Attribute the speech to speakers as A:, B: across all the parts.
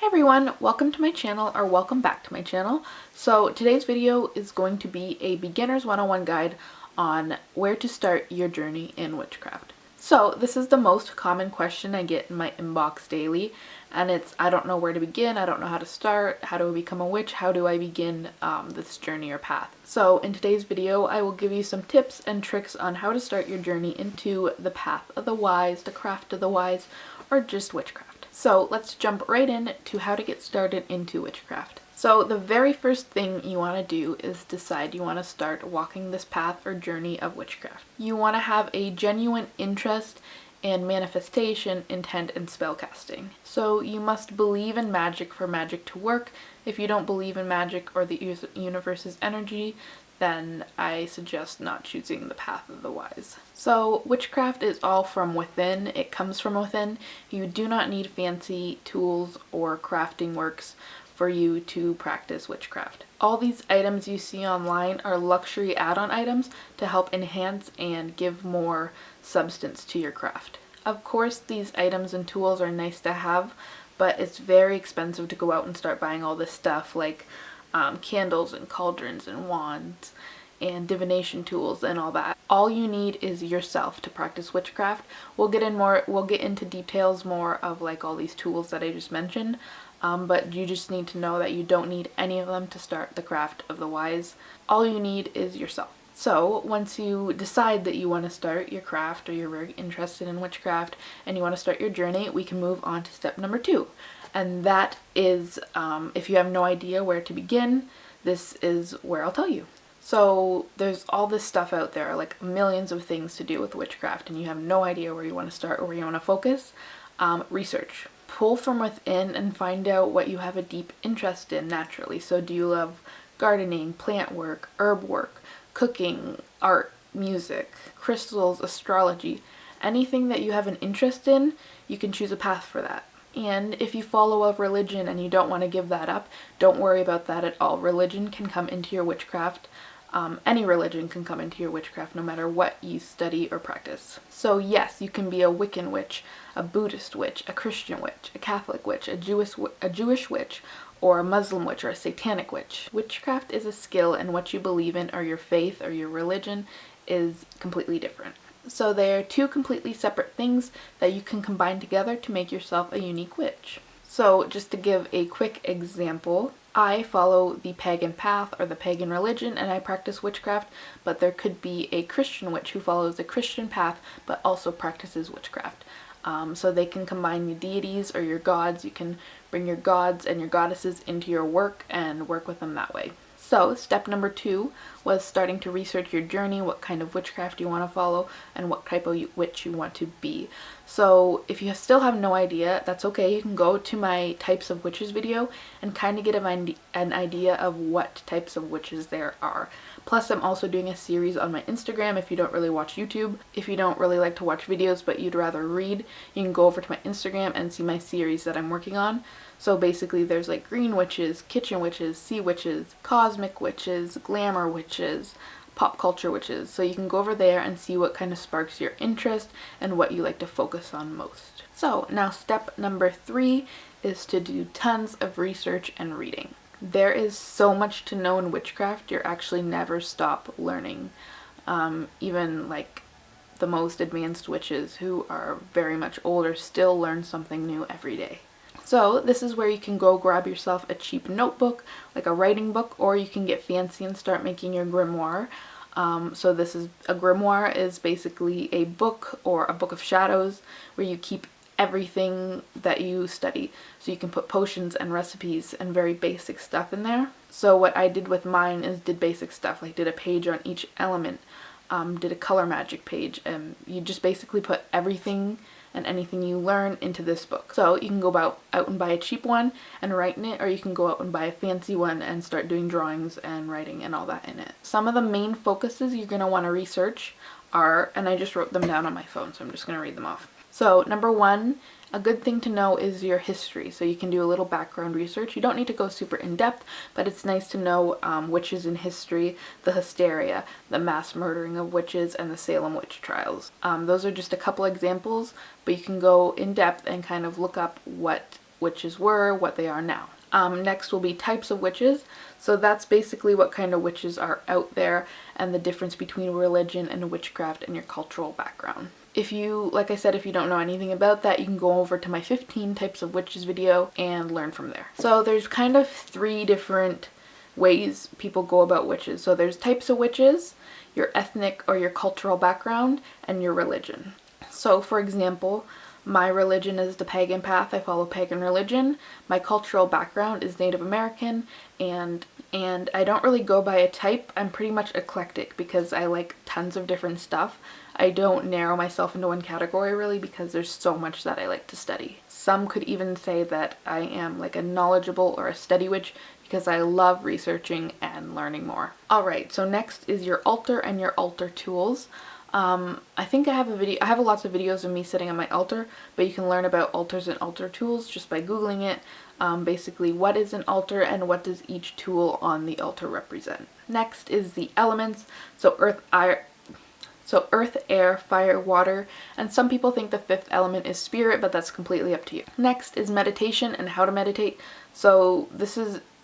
A: Everyone, welcome to my channel, or welcome back to my channel. So today's video is going to be a beginner's 101 guide on where to start your journey in witchcraft. So this is the most common question I get in my inbox daily, and it's I don't know where to begin, I don't know how to start, how do I become a witch, how do I begin this journey or path. So in today's video I will give you some tips and tricks on how to start your journey into the path of the wise, the craft of the wise, or just witchcraft. So let's jump right in to how to get started into witchcraft. So the very first thing you want to do is decide you want to start walking this path or journey of witchcraft. You want to have a genuine interest in manifestation, intent, and spellcasting. So you must believe in magic for magic to work. If you don't believe in magic or the universe's energy, then I suggest not choosing the path of the wise. So witchcraft is all from within. It comes from within. You do not need fancy tools or crafting works for you to practice witchcraft. All these items you see online are luxury add-on items to help enhance and give more substance to your craft. Of course, these items and tools are nice to have, but it's very expensive to go out and start buying all this stuff like candles and cauldrons and wands and divination tools and all that. All you need is yourself to practice witchcraft. We'll get into details more of like all these tools that I just mentioned, but you just need to know that you don't need any of them to start the craft of the wise. All you need is yourself. So once you decide that you want to start your craft or you're very interested in witchcraft and you want to start your journey, we can move on to step number 2. And that is, if you have no idea where to begin, this is where I'll tell you. So there's all this stuff out there, like millions of things to do with witchcraft, and you have no idea where you want to start or where you want to focus. Research. Pull from within and find out what you have a deep interest in naturally. So do you love gardening, plant work, herb work, cooking, art, music, crystals, astrology? Anything that you have an interest in, you can choose a path for that. And if you follow a religion and you don't want to give that up, don't worry about that at all. Religion can come into your witchcraft. Any religion can come into your witchcraft no matter what you study or practice. So yes, you can be a Wiccan witch, a Buddhist witch, a Christian witch, a Catholic witch, a Jewish witch, or a Muslim witch, or a satanic witch. Witchcraft is a skill, and what you believe in or your faith or your religion is completely different. So they are two completely separate things that you can combine together to make yourself a unique witch. So just to give a quick example, I follow the pagan path or the pagan religion and I practice witchcraft, but there could be a Christian witch who follows the Christian path but also practices witchcraft. So they can combine your deities or your gods. You can bring your gods and your goddesses into your work and work with them that way. So step number 2 was starting to research your journey, what kind of witchcraft you want to follow, and what type of witch you want to be. So if you still have no idea, that's okay. You can go to my types of witches video and kind of get an idea of what types of witches there are. Plus I'm also doing a series on my Instagram if you don't really watch YouTube. If you don't really like to watch videos but you'd rather read, you can go over to my Instagram and see my series that I'm working on. So basically there's like green witches, kitchen witches, sea witches, cosmic witches, glamour witches, pop culture witches. So you can go over there and see what kind of sparks your interest and what you like to focus on most. So now step number 3 is to do tons of research and reading. There is so much to know in witchcraft, you'll actually never stop learning. Even like the most advanced witches who are very much older still learn something new every day. So this is where you can go grab yourself a cheap notebook, like a writing book, or you can get fancy and start making your grimoire. So this is a grimoire is basically a book or a book of shadows where you keep everything that you study. So you can put potions and recipes and very basic stuff in there. So what I did with mine is did basic stuff, like did a page on each element, did a color magic page, and you just basically put everything and anything you learn into this book. So you can go out and buy a cheap one and write in it, or you can go out and buy a fancy one and start doing drawings and writing and all that in it. Some of the main focuses you're going to want to research are, and I just wrote them down on my phone, so I'm just going to read them off. So number 1, a good thing to know is your history. So you can do a little background research. You don't need to go super in depth, but it's nice to know witches in history, the hysteria, the mass murdering of witches, and the Salem witch trials. Those are just a couple examples, but you can go in depth and kind of look up what witches were, what they are now. Next will be types of witches. So that's basically what kind of witches are out there and the difference between religion and witchcraft and your cultural background. If you, like I said, if you don't know anything about that, you can go over to my 15 types of witches video and learn from there. So there's kind of 3 different ways people go about witches. So there's types of witches, your ethnic or your cultural background, and your religion. So for example, my religion is the pagan path. I follow pagan religion. My cultural background is Native American, and I don't really go by a type. I'm pretty much eclectic because I like tons of different stuff. I don't narrow myself into one category really because there's so much that I like to study. Some could even say that I am like a knowledgeable or a study witch because I love researching and learning more. Alright, so next is your altar and your altar tools. I think I have lots of videos of me sitting on my altar, but you can learn about altars and altar tools just by googling it. Basically, what is an altar and what does each tool on the altar represent. Next is the elements, so earth, air, fire, water, and some people think the 5th element is spirit, but that's completely up to you. Next is meditation and how to meditate. So this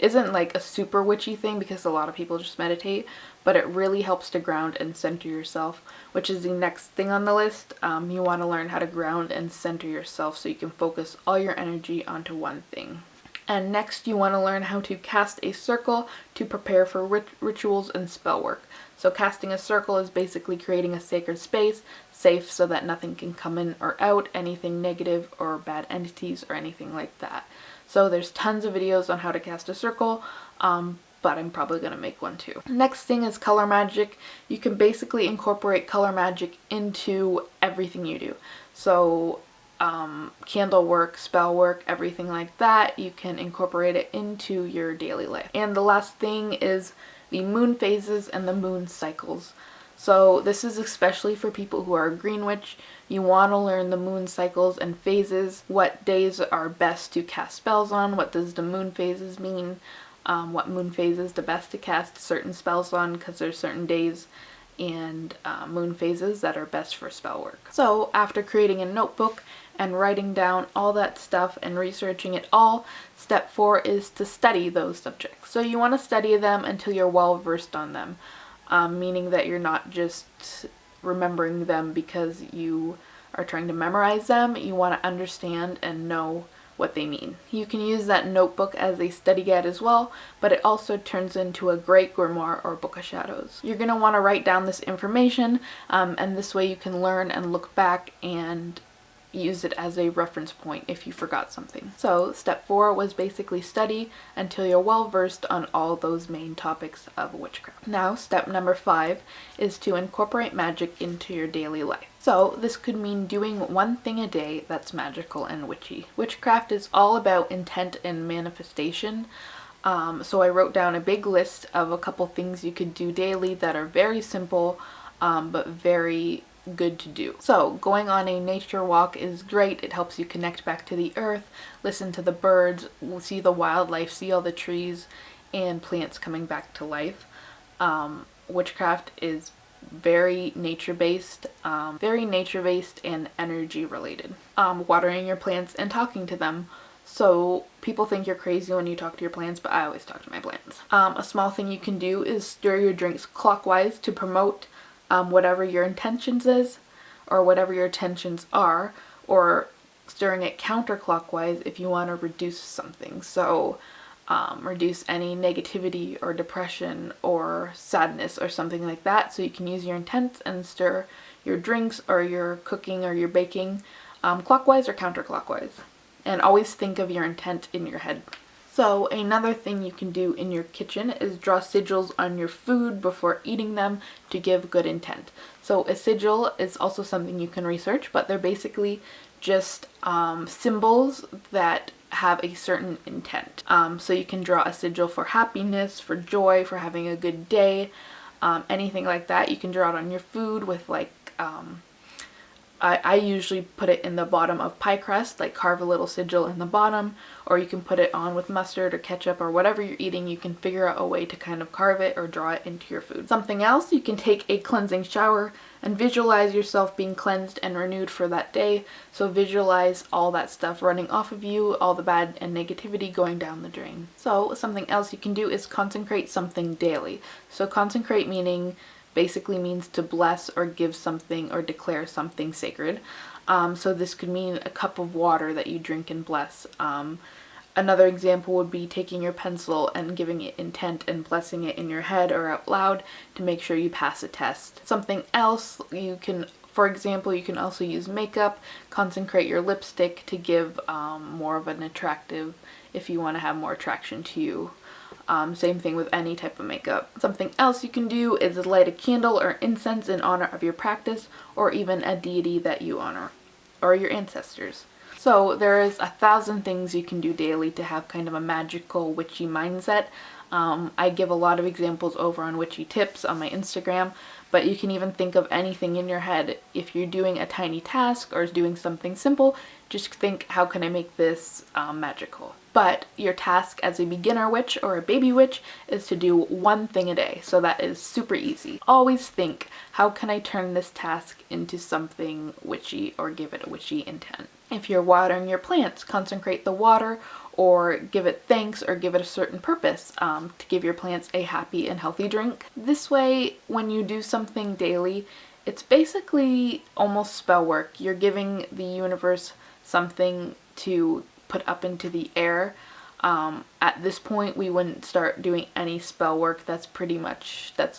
A: isn't like a super witchy thing because a lot of people just meditate, but it really helps to ground and center yourself, which is the next thing on the list. You want to learn how to ground and center yourself so you can focus all your energy onto one thing. And next you want to learn how to cast a circle to prepare for rituals and spell work. So casting a circle is basically creating a sacred space, safe so that nothing can come in or out, anything negative or bad entities or anything like that. So there's tons of videos on how to cast a circle, but I'm probably going to make one too. Next thing is color magic. You can basically incorporate color magic into everything you do. So candle work, spell work, everything like that, you can incorporate it into your daily life. And the last thing is the moon phases and the moon cycles. So this is especially for people who are a green witch. You want to learn the moon cycles and phases, what days are best to cast spells on, what does the moon phases mean, what moon phase is the best to cast certain spells on because there's certain days and moon phases that are best for spell work. So after creating a notebook and writing down all that stuff and researching it all, step 4 is to study those subjects. So you want to study them until you're well versed on them. Meaning that you're not just remembering them because you are trying to memorize them. You want to understand and know what they mean. You can use that notebook as a study guide as well, but it also turns into a great grimoire or book of shadows. You're going to want to write down this information, and this way you can learn and look back and use it as a reference point if you forgot something. So step 4 was basically study until you're well versed on all those main topics of witchcraft. Now step number 5 is to incorporate magic into your daily life. So this could mean doing one thing a day that's magical and witchy. Witchcraft is all about intent and manifestation. So I wrote down a big list of a couple things you could do daily that are very simple but very good to do. So going on a nature walk is great. It helps you connect back to the earth, listen to the birds, see the wildlife, see all the trees and plants coming back to life. Witchcraft is very nature-based and energy related. Watering your plants and talking to them. So people think you're crazy when you talk to your plants, but I always talk to my plants. A small thing you can do is stir your drinks clockwise to promote whatever your intentions is, or whatever your intentions are, or stirring it counterclockwise if you want to reduce something. So reduce any negativity or depression or sadness or something like that. So you can use your intent and stir your drinks or your cooking or your baking clockwise or counterclockwise. And always think of your intent in your head. So another thing you can do in your kitchen is draw sigils on your food before eating them to give good intent. So a sigil is also something you can research, but they're basically just symbols that have a certain intent. So you can draw a sigil for happiness, for joy, for having a good day, anything like that. You can draw it on your food with like I usually put it in the bottom of pie crust, like carve a little sigil in the bottom, or you can put it on with mustard or ketchup or whatever you're eating. You can figure out a way to kind of carve it or draw it into your food. Something else, you can take a cleansing shower and visualize yourself being cleansed and renewed for that day. So visualize all that stuff running off of you, all the bad and negativity going down the drain. So something else you can do is consecrate something daily. So consecrate basically means to bless or give something or declare something sacred. So this could mean a cup of water that you drink and bless. Another example would be taking your pencil and giving it intent and blessing it in your head or out loud to make sure you pass a test. Something else for example, you can also use makeup, consecrate your lipstick to give more of an attractive, if you want to have more attraction to you. Same thing with any type of makeup. Something else you can do is light a candle or incense in honor of your practice, or even a deity that you honor, or your ancestors. So there is 1,000 things you can do daily to have kind of a magical witchy mindset. I give a lot of examples over on Witchy Tips on my Instagram, but you can even think of anything in your head. If you're doing a tiny task or doing something simple, just think, how can I make this magical? But your task as a beginner witch or a baby witch is to do one thing a day. So that is super easy. Always think, how can I turn this task into something witchy or give it a witchy intent? If you're watering your plants, consecrate the water or give it thanks or give it a certain purpose to give your plants a happy and healthy drink. This way, when you do something daily, it's basically almost spell work. You're giving the universe something to put up into the air. At this point, we wouldn't start doing any spell work. That's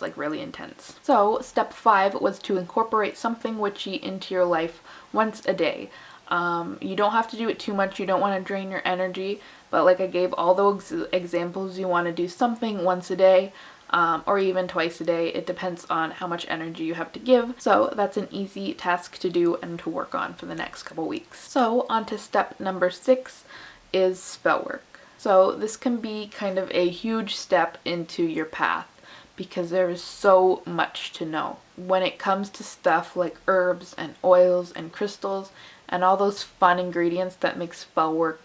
A: like really intense. So step 5 was to incorporate something witchy into your life once a day. You don't have to do it too much. You don't want to drain your energy, but like I gave all those examples, you want to do something once a day, or even twice a day. It depends on how much energy you have to give. So that's an easy task to do and to work on for the next couple weeks. So on to step number 6 is spell work. So this can be kind of a huge step into your path because there is so much to know. When it comes to stuff like herbs and oils and crystals and all those fun ingredients that make spell work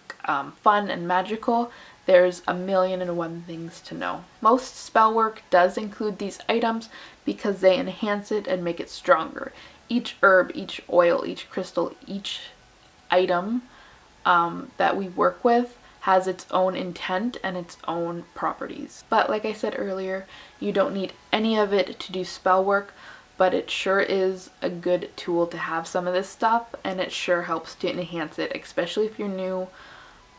A: fun and magical, there's 1,000,001 things to know. Most spell work does include these items because they enhance it and make it stronger. Each herb, each oil, each crystal, each item that we work with has its own intent and its own properties. But like I said earlier, you don't need any of it to do spell work, but it sure is a good tool to have some of this stuff, and it sure helps to enhance it, especially if you're new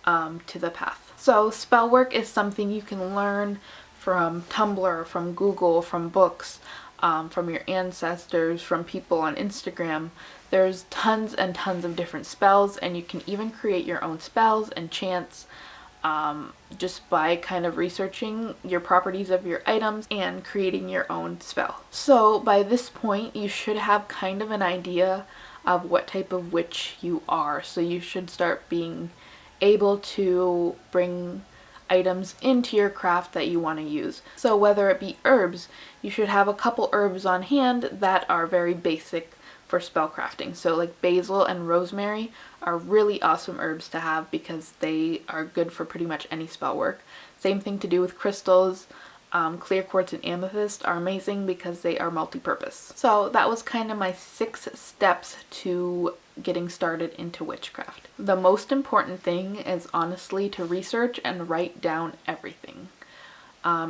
A: to the path. So spell work is something you can learn from Tumblr, from Google, from books, from your ancestors, from people on Instagram. There's tons and tons of different spells, and you can even create your own spells and chants just by kind of researching your properties of your items and creating your own spell. So by this point, you should have kind of an idea of what type of witch you are. So you should start being able to bring items into your craft that you want to use. So whether it be herbs, you should have a couple herbs on hand that are very basic for spell crafting. So like basil and rosemary are really awesome herbs to have because they are good for pretty much any spell work. Same thing to do with crystals. Clear quartz and amethyst are amazing because they are multi-purpose. So that was kind of my 6 steps to getting started into witchcraft. The most important thing is honestly to research and write down everything.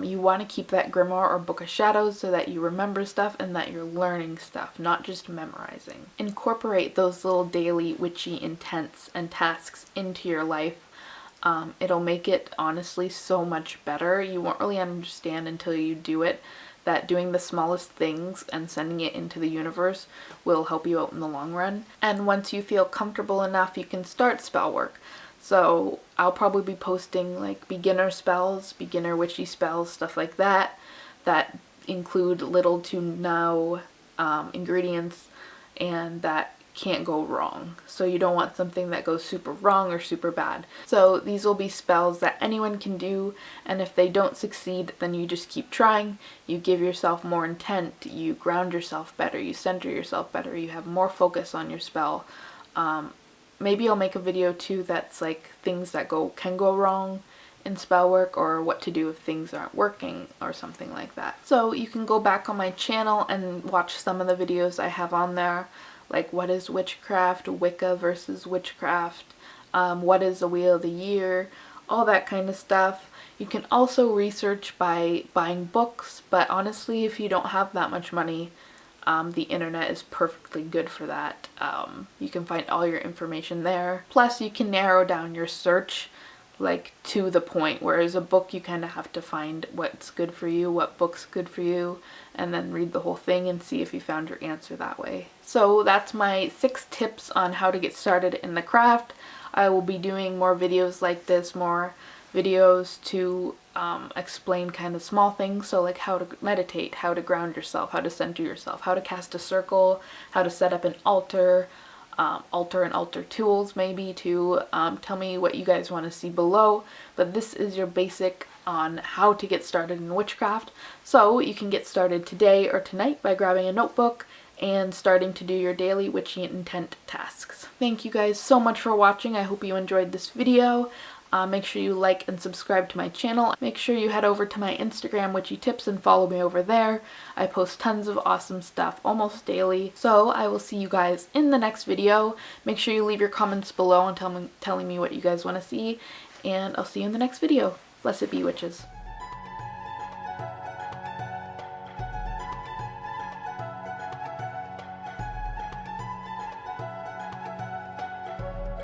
A: You want to keep that grimoire or book of shadows so that you remember stuff and that you're learning stuff, not just memorizing. Incorporate those little daily witchy intents and tasks into your life. It'll make it honestly so much better. You won't really understand until you do it that doing the smallest things and sending it into the universe will help you out in the long run. And once you feel comfortable enough, you can start spell work. So I'll probably be posting like beginner spells, beginner witchy spells, stuff like that, that include little to no ingredients and that can't go wrong. So you don't want something that goes super wrong or super bad. So these will be spells that anyone can do, and if they don't succeed, then you just keep trying. You give yourself more intent, you ground yourself better, you center yourself better, you have more focus on your spell. Maybe I'll make a video too that's like things that can go wrong in spell work, or what to do if things aren't working or something like that. So you can go back on my channel and watch some of the videos I have on there, like what is witchcraft, Wicca versus witchcraft, what is the wheel of the year, all that kind of stuff. You can also research by buying books, but honestly, if you don't have that much money, the internet is perfectly good for that. You can find all your information there. Plus, you can narrow down your search like to the point, whereas a book you kind of have to find what's good for you, what book's good for you, and then read the whole thing and see if you found your answer that way. So that's my 6 tips on how to get started in the craft. I will be doing more videos like this, more videos to explain kind of small things, so like how to meditate, how to ground yourself, how to center yourself, how to cast a circle, how to set up an altar, altar and altar tools maybe to tell me what you guys want to see below. But this is your basic on how to get started in witchcraft. So you can get started today or tonight by grabbing a notebook and starting to do your daily witchy intent tasks. Thank you guys so much for watching. I hope you enjoyed this video. Make sure you like and subscribe to my channel. Make sure you head over to my Instagram, Witchy Tips, and follow me over there. I post tons of awesome stuff almost daily. So I will see you guys in the next video. Make sure you leave your comments below and telling me what you guys want to see. And I'll see you in the next video. Blessed be, witches.